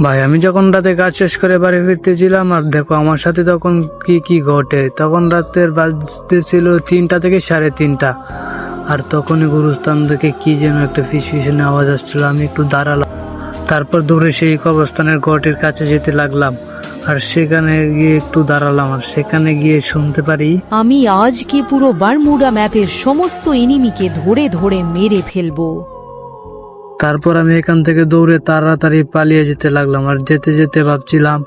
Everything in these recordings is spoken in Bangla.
ভাই আমি যখন রাতে কাজ শেষ করে বাড়ি ফিরতেছিলাম, আর দেখো আমার সাথে তখন কি কি ঘটে। তখন রাতের বাজতে ছিল 3টা থেকে 3:30, আর তখনই গুরুস্থান থেকে কি যেন একটা ফিসফিসানি আওয়াজ আসছিল। আমি একটু দাঁড়ালাম, তারপর দৌড়ে সেই কবরস্থানের ঘরটির কাছে যেতে লাগলাম। আর সেখানে গিয়ে একটু দাঁড়ালাম, আর সেখানে গিয়ে শুনতে পারি, আমি আজকে পুরো বারমুডা ম্যাপের সমস্ত এনিমিকে ধরে ধরে মেরে ফেলবো। তারপর আমি এখান থেকে দৌড়ে তাড়াতাড়ি পালিয়ে যেতে লাগলাম। আর যেতে যেতে ভাবছিলাম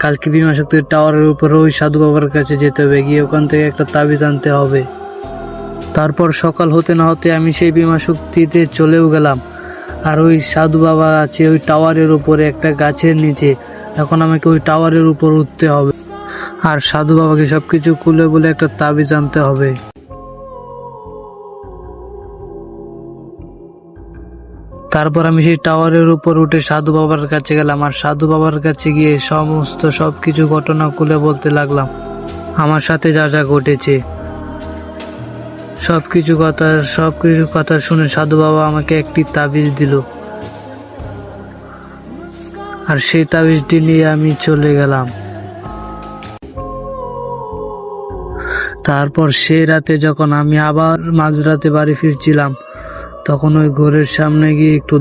কালকে বিমা শক্তির টাওয়ারের উপরে ওই সাধু বাবার কাছে যেতে হবে, গিয়ে ওখান থেকে একটা তাবিজ আনতে হবে। তারপর সকাল হতে না হতে আমি সেই বিমা শক্তিতে চলেও গেলাম। আর ওই সাধু বাবা আছে ওই টাওয়ারের উপরে একটা গাছের নিচে। এখন আমাকে ওই টাওয়ারের উপর উঠতে হবে, আর সাধু বাবাকে সবকিছু খুলে বলে একটা তাবিজ আনতে হবে। তারপর আমি সেই টাওয়ারের উপর উঠে সাধু বাবার কাছে গেলাম, আর সাধু বাবার কাছে গিয়ে সবকিছু ঘটনা খুলে বলতে লাগলাম আমার সাথে যা যা ঘটেছে। সবকিছু কথা শুনে সাধু বাবা আমাকে একটি তাবিজ দিল, আর সেই তাবিজটি নিয়ে আমি চলে গেলাম। তারপর সেই রাতে যখন আমি আবার মাঝরাতে বাড়ি ফিরছিলাম, তখন ওই ঘরের সামনে গিয়ে একটু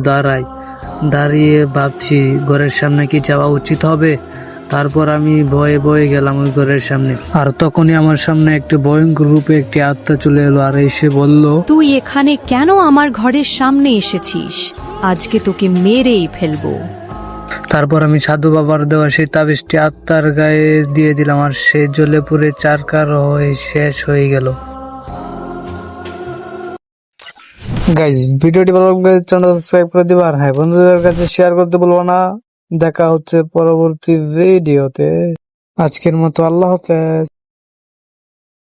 দাঁড়িয়ে ভাবছি ঘরের সামনে কি যাওয়া উচিত হবে। তারপর আমি ভয়ে ভয়ে গেলাম ওই ঘরের সামনে, আর তখনই আমার সামনে একটি ভয়ঙ্কর রূপে একটি আত্মা চলে এলো, আর এসে বলল, তুই এখানে কেন আমার ঘরের সামনে এসেছিস? আজকে তোকে মেরেই ফেলবো। তারপর আমি সাধু বাবার দেওয়া সেই তাবিজটি আত্মার গায়ে দিয়ে দিলাম, আর সে জ্বলে পুড়ে চারকার হয়ে শেষ হয়ে গেল। গাইজ, ভিডিওটি ভালো লাগলে চ্যানেল সাবস্ক্রাইব করে দিবা, আর হ্যাঁ, বন্ধুদের কাছে শেয়ার করতে বলবো না। দেখা হচ্ছে পরবর্তী ভিডিওতে। আজকের মতো আল্লাহ হাফেজ।